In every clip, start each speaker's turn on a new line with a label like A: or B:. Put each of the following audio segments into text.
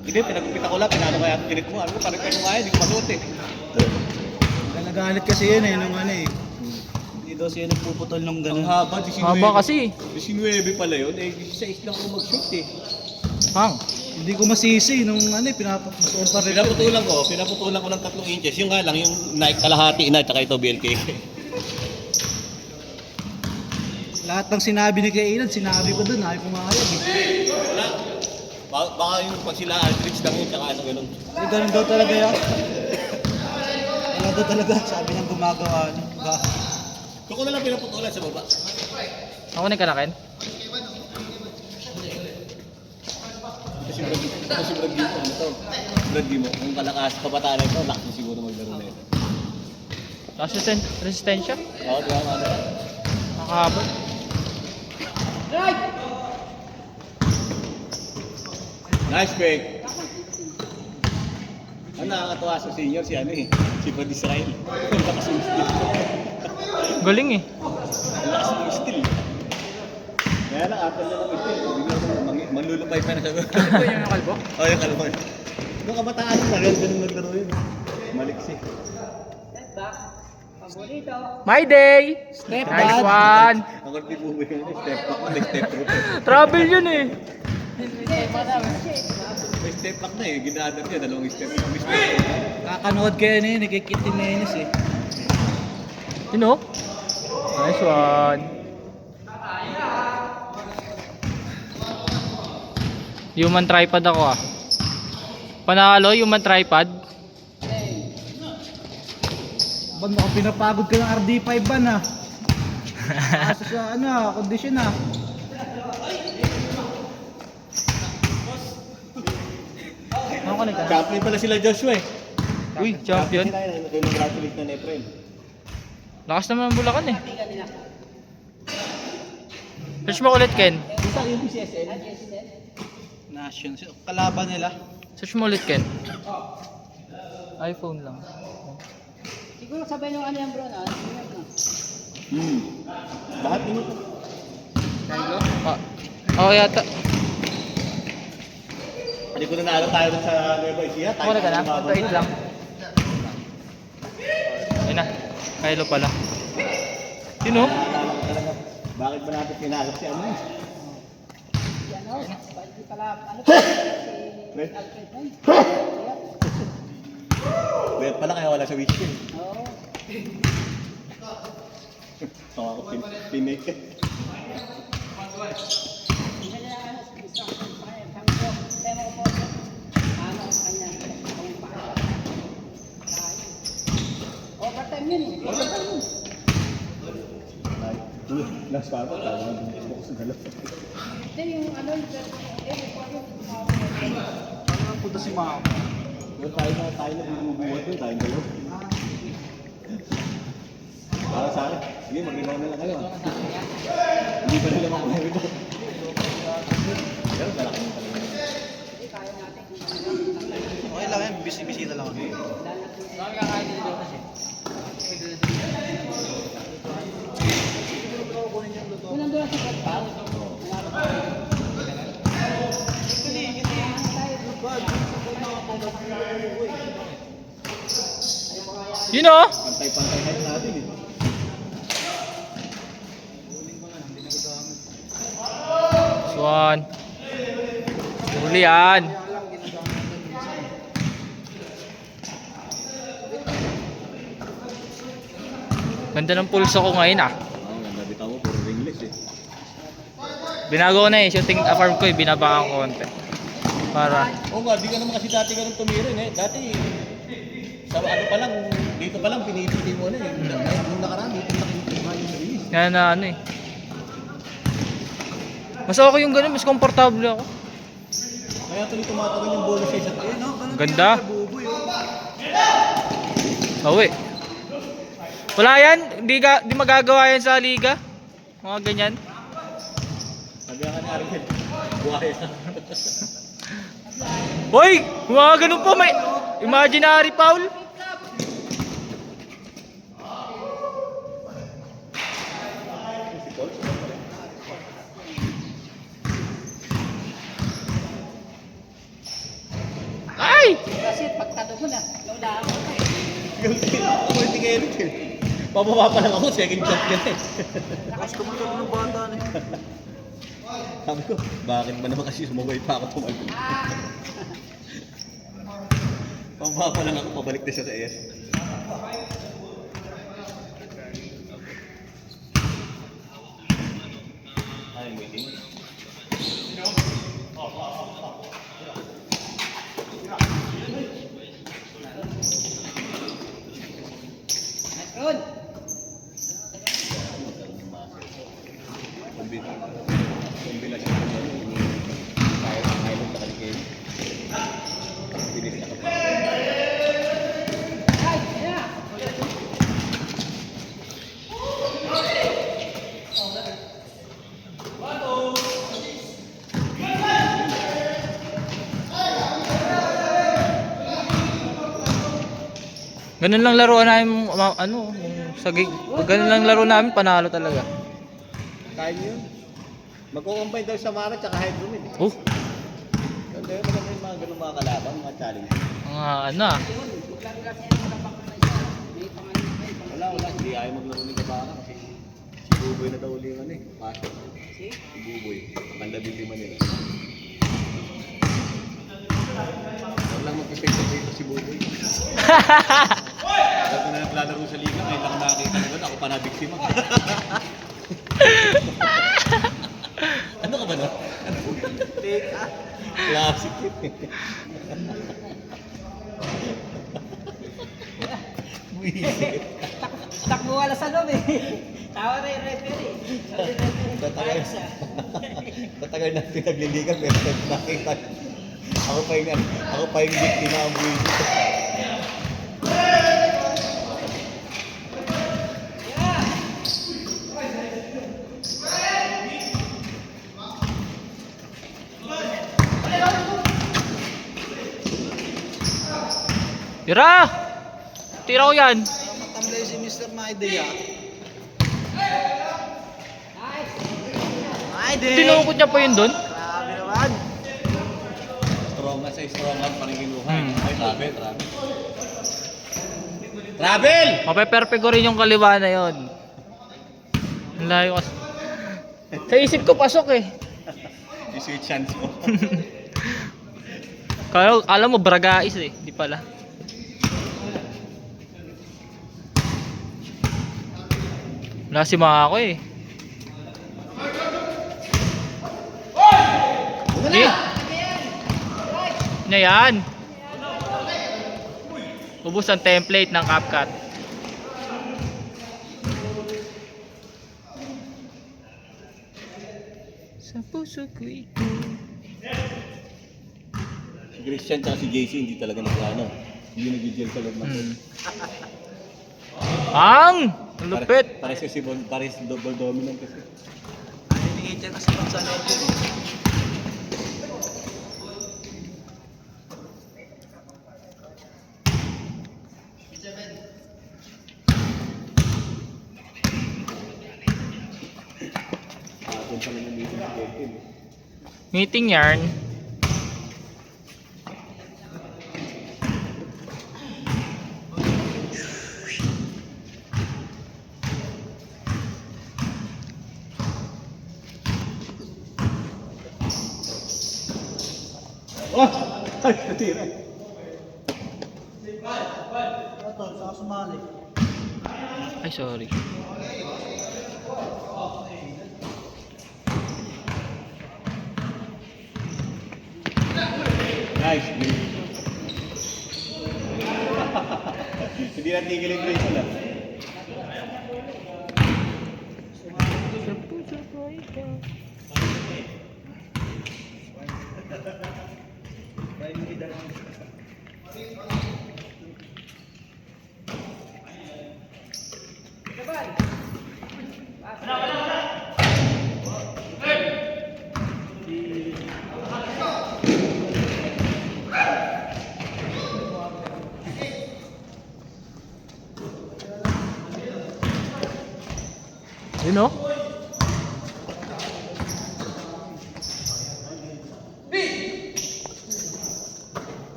A: Hindi, pinagupita ko lang, pinano kaya ang tinit mo. Ano ko, parang kayo kaya, hindi ko masuot eh.
B: Nagalit kasi yun eh, nung ano eh. Hindi daw siya nagpuputol nung
A: Ang
B: gano'n.
A: haba, 19.
C: Haba kasi.
A: 19 pala yun, eh 16 lang ako mag-shoot eh.
C: Hang.
B: Hindi ko masisi nung ano eh,
A: Pinaputulan ko ng 3 inches. Yung nga lang, yung Nike kalahati na, tsaka ito BLK.
B: Lahat ng sinabi ni Kay Ilan, sinabi ko doon, ayaw pumayag eh.
A: Wala. Baka yung pag sila Aldrich lang yun, tsaka ano gano'n.
B: Eh, ganun daw talaga yan. Wala daw talaga, sabi niyang gumagawa.
A: Kung na lang pinaputulan sa baba.
C: Ako nagkanakin?
A: Kasi Brad Gimo, ano to? Brad Gimo, kung kalakas, kabataan na ito, lakas siguro maglaro na ito.
C: Resistensya?
A: Oo, di ba, ano?
C: Nakakahabol.
A: Nice break! Ang nakakatawa sa senior, si ano eh, si Brad Israel. Ang lakas ng steal.
C: Galing eh.
A: Ang lakas ng steal. Kaya lang, after na ng steal, manlulupay pa na siya.
C: Ito yung kalbo?
A: Oo, yung kalbo. Nung kabataan na, ganun naglaro yun. Maliksi.
C: My day!
B: Step
C: Nice
B: dad.
C: one!
A: Ang korte po mo yun, step back na, may step through.
C: Travel yun eh.
A: May step back na eh, ginadar niya, dalawang step back. May step through.
B: Kakanood kayo na yun, nagkikit ni Menes eh.
C: You know? Nice one. Human tripod ako ah. Panalo, human tripod.
B: Ban mo pinapagod ka ng RD5 ban ah. Kaso sa ano ah, kondisyon ah.
C: Ano ka nagkana?
A: Champion pala sila Joshua eh.
C: Uy, champion.
A: Sila yun, nag-congratulate na Efrain.
C: Lakas naman ang Bulacan eh. Search mo ulit, Ken.
A: Isa yung PCSN.
B: Nations, kalaban nila.
C: Search mo ulit, Ken. iPhone lang.
D: Siguro sabay nung ano yung bro na,
A: Lahat minuto.
C: Ah. Oo yata.
A: Hindi ko na naalala tayo dun sa Nueva Ecija.
C: Ako na ka na? Wait lang. Ayun na. Kylo pala. Sino?
A: Naalala ko talaga. Bakit ba natin pinalap si ano?
D: si ano, hindi pala, ano
A: Red?
D: si Alfred na yun.
A: Red pala kaya wala sa weekend.
D: Oo.
A: Tawa ko pinake.
D: Hindi na ano, isang sabi ko, demo ko po, ano ang kanya, kung paano. Overtime yun eh. Overtime yun.
A: Last pa ako, tawa ko bukas ng galaw.
D: Hindi yung ano, yung
B: Ano punta si Mao?
A: Tayo na bumubuhat doon, tayong dalaw. Para sa akin, sige mag-rebound na lang kayo. Hindi pa nila makuha ito. Pero malaki yung talaga.
B: Okay lang yan, bisita lang ako.
D: kung nandun na si Brad Pao,
C: You know?
A: Pantay-pantay height natin eh.
C: Swan. Huli yan. Ganda ng pulso ko ngayon ah.
A: Oo, ganda bitaw mo, puro ringless eh.
C: Binago ko na eh. Shooting farm ko eh. Binabakan ko konti. Para.
A: Oo nga, di ka naman kasi dati ganun tumirin eh. Dati, sa ano pa lang, dito pa lang pinipili mo na eh. Kahit nung nakaraan, dito nakikita yung release.
C: Yan na ano eh. Mas okay yung ganun. Mas komportable ako.
A: Kaya tuloy tumatagal yung bonus sa isa't
B: Eh no, ganun
C: Ganda.
B: din ako, buboy, oh.
C: Awi. Wala yan. Di magagawa yan sa liga. Mga ganyan.
A: Sabi ka ni Ariel, buhay na.
C: Hoy! Mga ganun po. May imaginary foul. Uy!
D: Kasi pagtalo mo na, wala ako na eh.
A: Ako hindi kayo rin eh. Pababa pa lang ako, second jump yan eh.
B: Tapos kumagat ng bata na eh.
A: Sabi ko, bakit ba naman kasi sumabay pa ako tumalbo? Pababa pa lang ako, pabalik na siya sa air. Ay, waiting.
D: Good.
A: Kombinasyon ng kaya ng kaligay. Bilis na kapag.
D: Ay, yeah.
C: Ganun lang laro namin, ano, sa gig. Pag ganun lang laro namin, panalo talaga.
A: Kaya nyo yun. Magkukumpay daw sa Mara tsaka Hydromed eh.
C: Oh,
A: Ganda yun, maganda yung mga ganun mga kalaban, mga challenge.
C: mga ano ah.
A: Wala, hindi ayaw maglaro ni Gabaka kasi si Buboy na daw uli yung ano eh, pasok. Si Buboy, ang 15 nila. Walang mag-effect dito si Buboy. Alam ko na naglalaro sa liga, ngayon lang nakakita nila, ako pa na-biktima. Ano ka ba no?
B: Take ah.
A: Classic yun eh. Buisit.
D: Takbo wala sa loob eh. Tawa na yung referee. Sabi ng referee,
A: Tatagal.
D: ayos ah.
A: Tatagal na pinagliligan pero nakita. Ako pa yung biktima ang buisit.
C: Tira! Tira ko yan.
B: Matamlay si Mr. Maide ah. Maide!
C: Tinukot niya pa yun doon.
B: Grabe naman.
A: Strong na sa strong lang paniginuhan.
C: Hmm.
A: Ay, travel. Travel!
C: Mape-perfect ko rin yung kaliwa na yun. Ang layo kasi. Sa isip ko pasok eh.
A: Yung sweet chance mo.
C: Alam mo, bragais eh. Di pala. Wala si mga ako eh. Hindi. Na yan. Ubus ang template ng CapCut. Sa puso ko ito.
A: Si Christian at si JC hindi talaga nagplano. Hindi nag-gel sa loob ng
C: Hmm. Ang! Ang lupit!
A: Pares kasi pares double dominant kasi.
B: Naniningit yan kasi pag sa loob yun eh.
A: Doon pa naman meeting si Kevin.
C: Meeting yarn.
A: Oh! Ay, natira.
B: Ito, saka sumali.
C: Ay, sorry.
A: Nice. Hindi na tigil yung place na.
C: You know?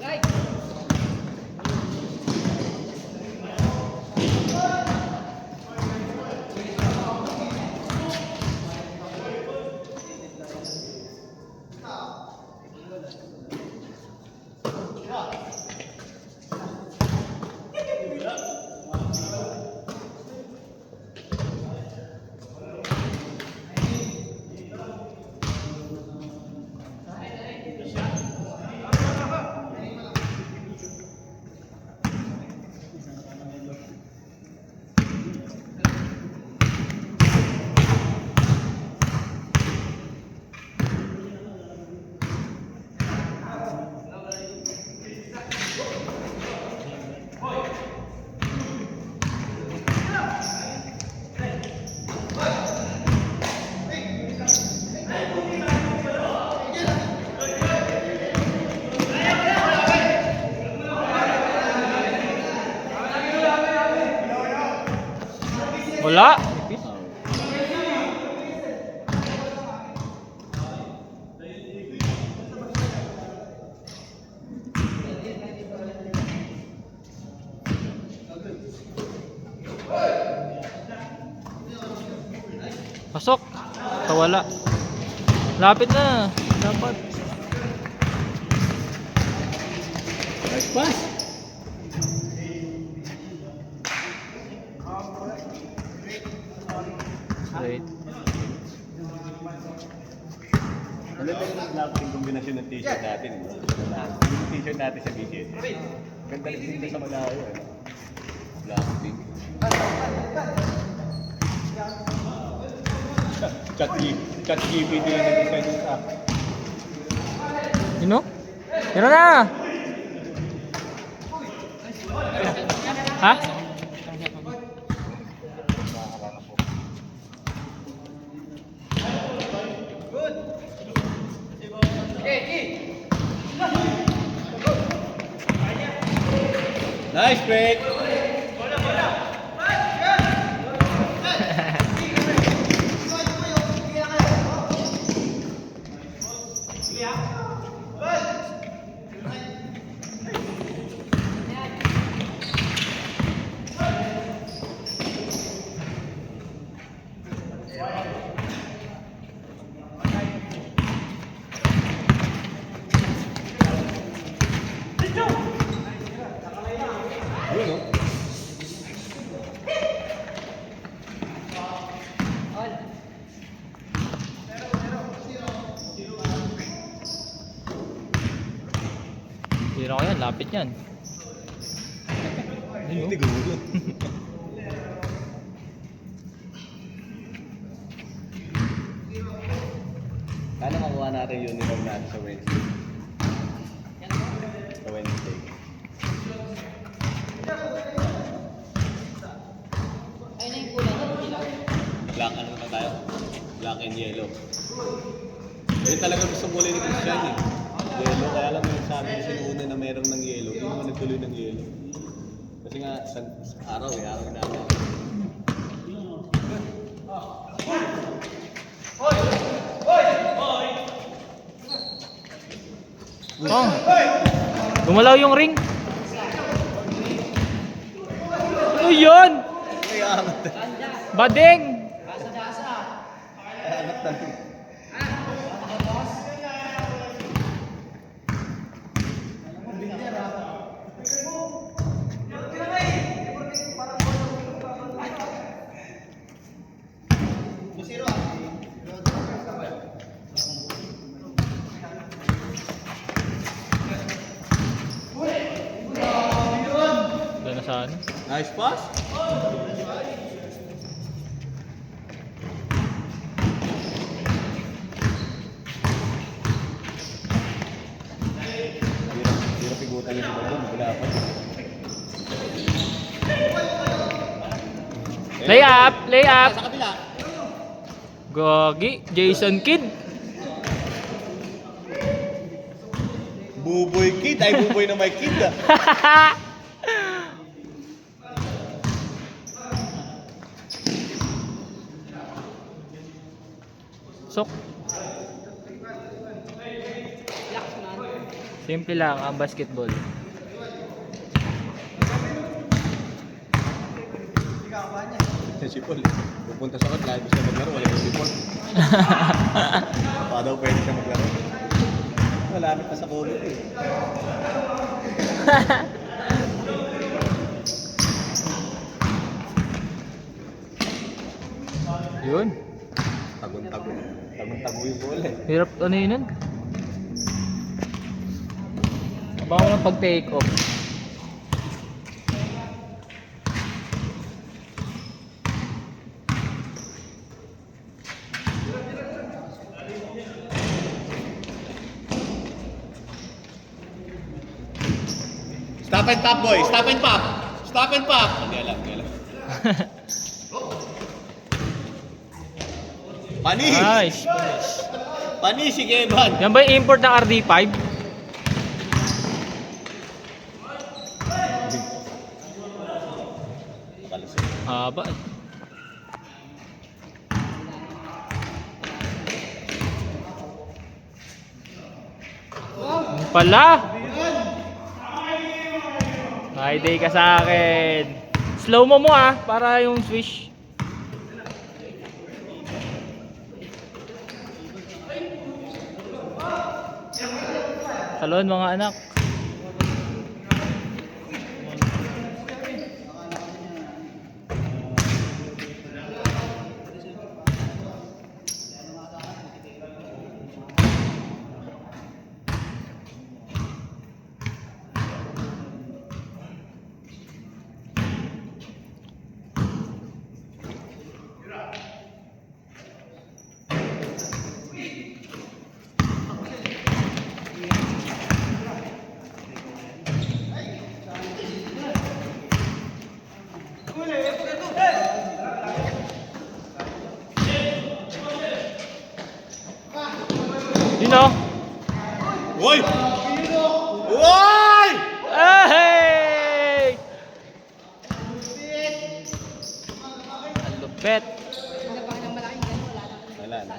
D: Right.
C: Wala. Pasok. Wala. Lapit na. Dapat.
A: Nice pass.
C: Wait.
A: Ano ba yung lacking kombinasyon ng t-shirt natin? Yung t-shirt natin sa t-shirt. Ganda rin din sa malayo. Blackpink. Chat GPT yung nag-design yung sa akin.
C: You know? Tira na! Ha?
A: Nice break! Yun, no?
C: Tira ko yan. Lapit yan.
A: Hindi gulo. Kano makuha natin yung uniform natin sa Wednesday? Sa Wednesday. Black ano na tayo? Black and yellow. Yun talaga gusto muli ni Christian eh. Yellow, kaya lang yung sabi niya sinuuna na meron ng yellow. Hindi mo nagtuloy ng yellow. Kasi nga, sa araw namin.
C: Oh. Gumalaw yung ring. Ano yun?
A: Ay, angat na.
C: Badeng.
A: Angat na.
C: Doon na sa ano?
A: Nice pass. Hirap igutan yung sila doon. Wala pa.
C: Lay up! Lay up!
A: Sa kabila.
C: Gogi. Jason Kidd.
A: Buboy kid. Ay, buboy na may kid ah.
C: Sok. Simple lang ang basketball.
A: Si Paul, pupunta sa kot, kahit gusto maglaro, wala yung report. Pa daw pwede siya maglaro. Malamit na sa COVID eh.
C: Yun.
A: Tagon-tago. Tagon-tago yung bola eh.
C: Hirap ano yun nun? Abangan mo ng pag-take off.
A: Stop and pop boy! Stop and pop! Stop and pop! Hindi alam. Panis!
C: Nice.
A: Panis si Kevin!
C: Yan ba yung import ng RD5?
A: Kalusot.
C: Haba. Pala! High day ka sa akin. Slow mo ah, para yung swish. Salon mga anak. You know?
A: Uy! Uy!
C: Hey! Ang lupet.
A: Wala na.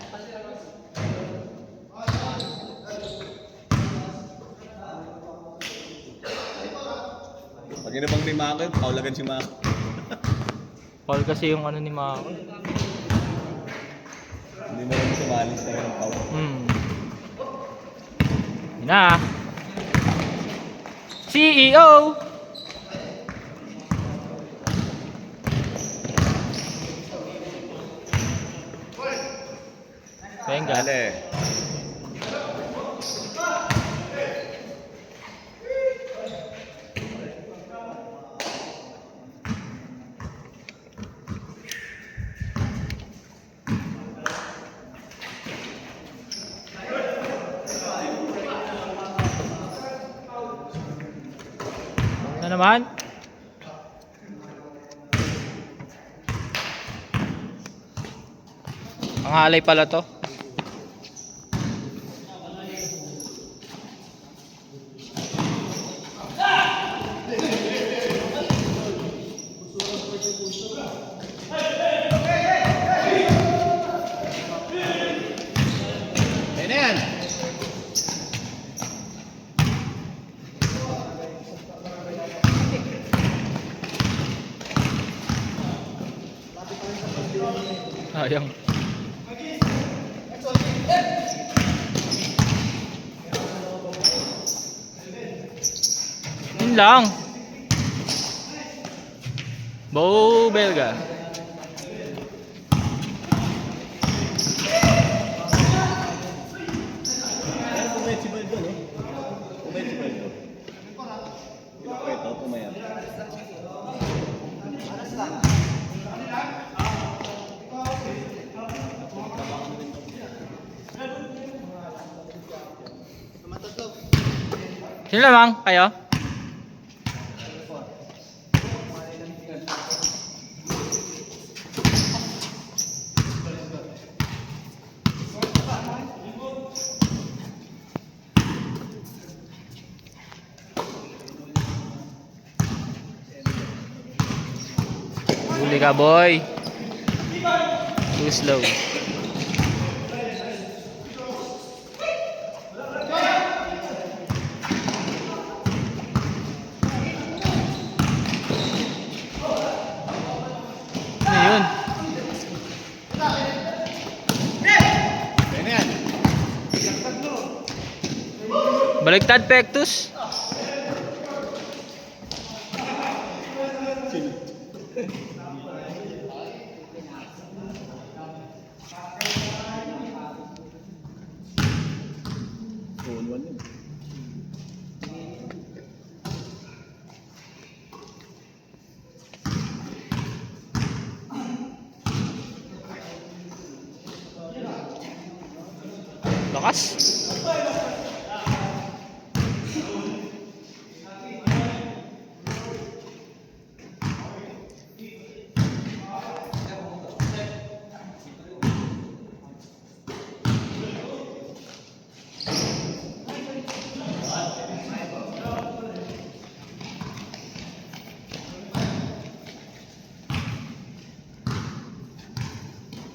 A: Pag inabang ni Mako, paulagan si Mako.
C: Paul kasi yung ano ni Mako.
A: Hindi mo rin sumali sa ng Pau.
C: Yun na. CEO! Venga.
A: Dale.
C: Na naman? Ang halay pala to.
A: Ayun na yan.
C: Sayang. Yun lang. Bo Belga.
A: Kumetsibal doon, eh. Kumetsibal doon. Ito, pumayat.
C: Sino lamang kayo? Huli ka boy. Too slow. Ano yun?
A: Ayun na yan.
C: Baliktad pectus.
A: Phone 1 yun.
C: Lakas.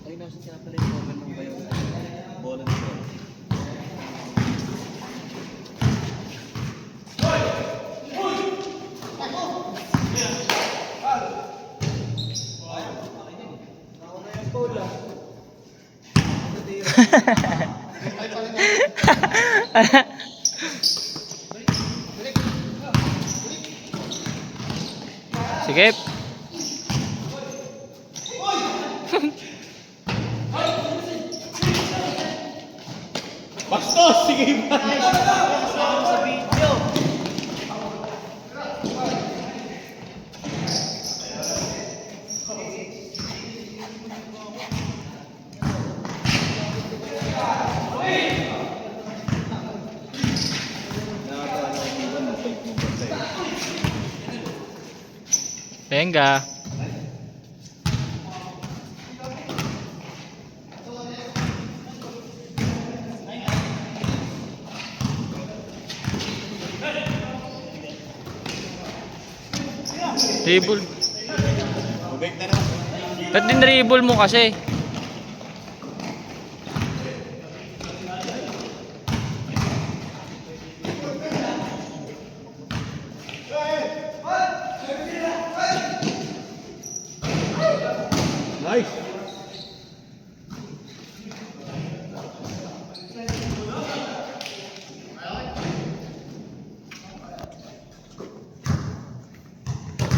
A: Ay, nasa siya pala yung moment ng bayo. Bola na siya.
C: Sige.
A: Bastos! Sige ba?
B: Sa video.
C: Venga. Dribble.
A: Bubek na naman.
C: Ba't din dribble mo kasi?
A: Nice!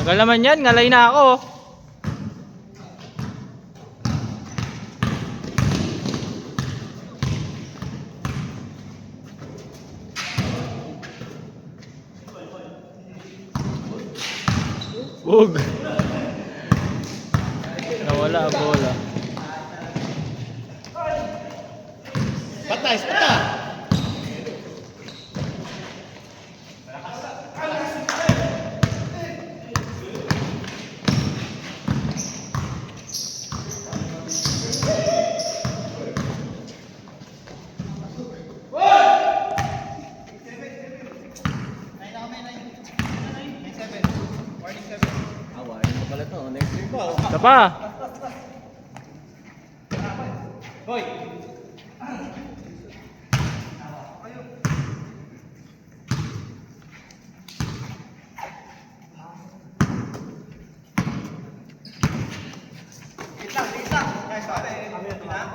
C: Tagal naman yan, ngalay na ako. Bug. Nawala ang bola.
A: Patay! Patay! Awain mo pala to. Next week pa.
C: Isa pa.
A: Hoy!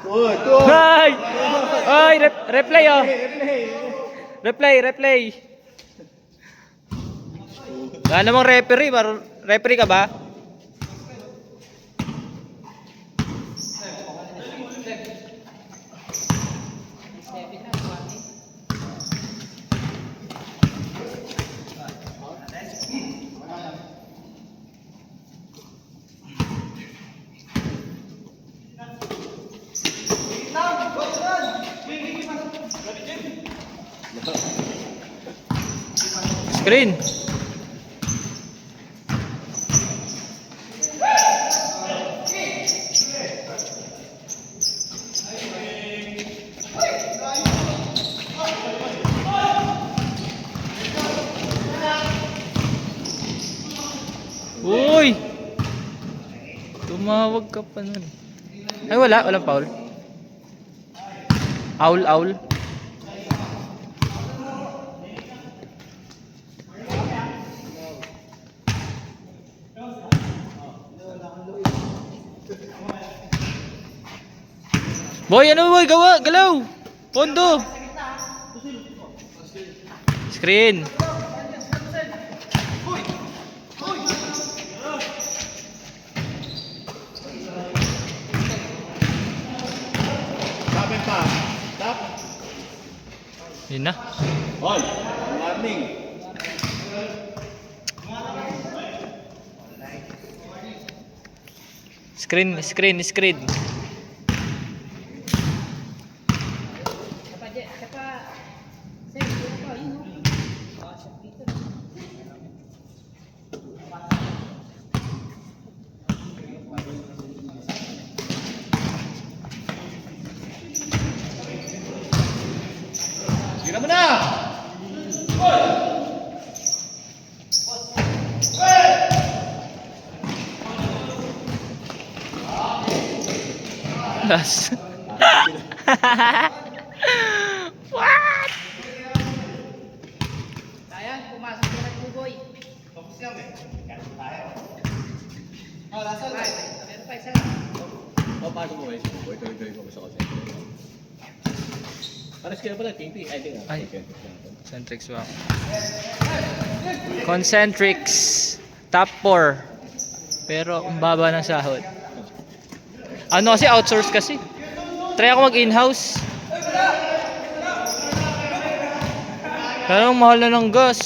A: Good! Good!
C: Ay! Ay, replay oh. Replay. Wala namang referee, referee ka ba? Screen. Uy! Tumawag ka pa nun. Ay walang foul. Owl. Boy, ano boy? Galaw! Pondo! Screen!
A: Sabi pa. Tap.
C: Yun na.
A: Hoy! Warning!
C: Screen.
A: Gira mo na!
C: Last. What?
D: Ayan, pumasok na ng buboy. Meron pa isa.
A: Papasok mo guys. Tuloy ko sa kasi. Pares kaya pala, KP. Ay, di nga.
C: Ay. Concentric swap. Concentrics. Top 4. Pero ang baba ng sahod. Ano kasi, outsource kasi. Try ako mag-in-house. Pero ang mahal na ng gas.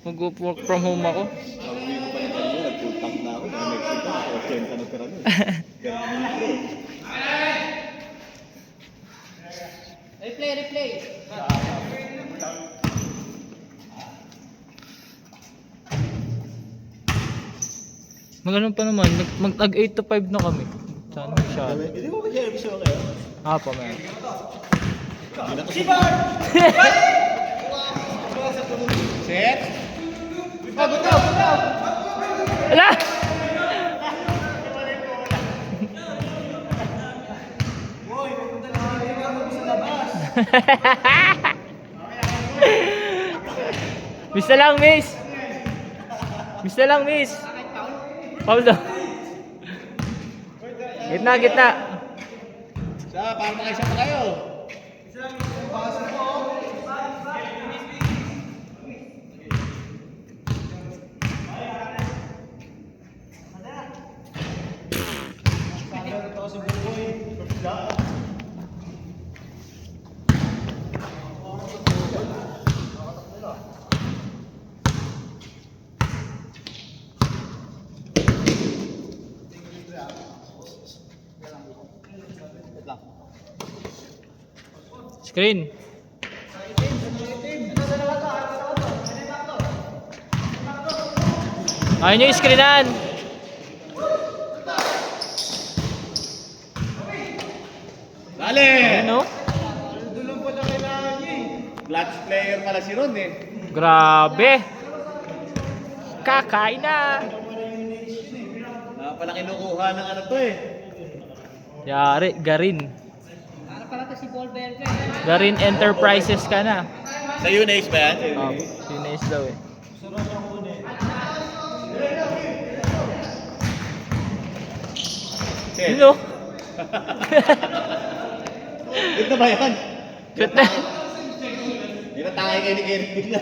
C: Mag-work from home ako.
A: Hindi ko pa na kanina, nag-full tank na ako. Dahil Mexico, 80 na pera nun.
D: Replay.
C: Magano pa naman, mag 8 to 5 na kami. Sana masyado.
A: Hindi mo ba siya gusto kayo?
C: Ah, pa man.
A: Hindi na to Set.
C: Ala! Miss na lang, miss. Miss na lang, miss. Foul daw. Gitna.
A: Para makaisa pa kayo.
C: Screen. Ayaw nyo screenan.
A: Dali!
C: Ano?
A: Clutch player pala si Ron eh.
C: Grabe. Kakain na.
A: Pala kinukuha ng ano to eh.
C: Yari, Garin.
D: Para pala to si Paul Berger.
C: Garin Enterprises ka na.
A: Sa Unace ba yan?
C: Oh, Pinays daw eh.
A: Set.
C: Sino?
A: Ito ba yan?
C: Shoot na.
A: Hindi na tayo kay ni Eric bigla.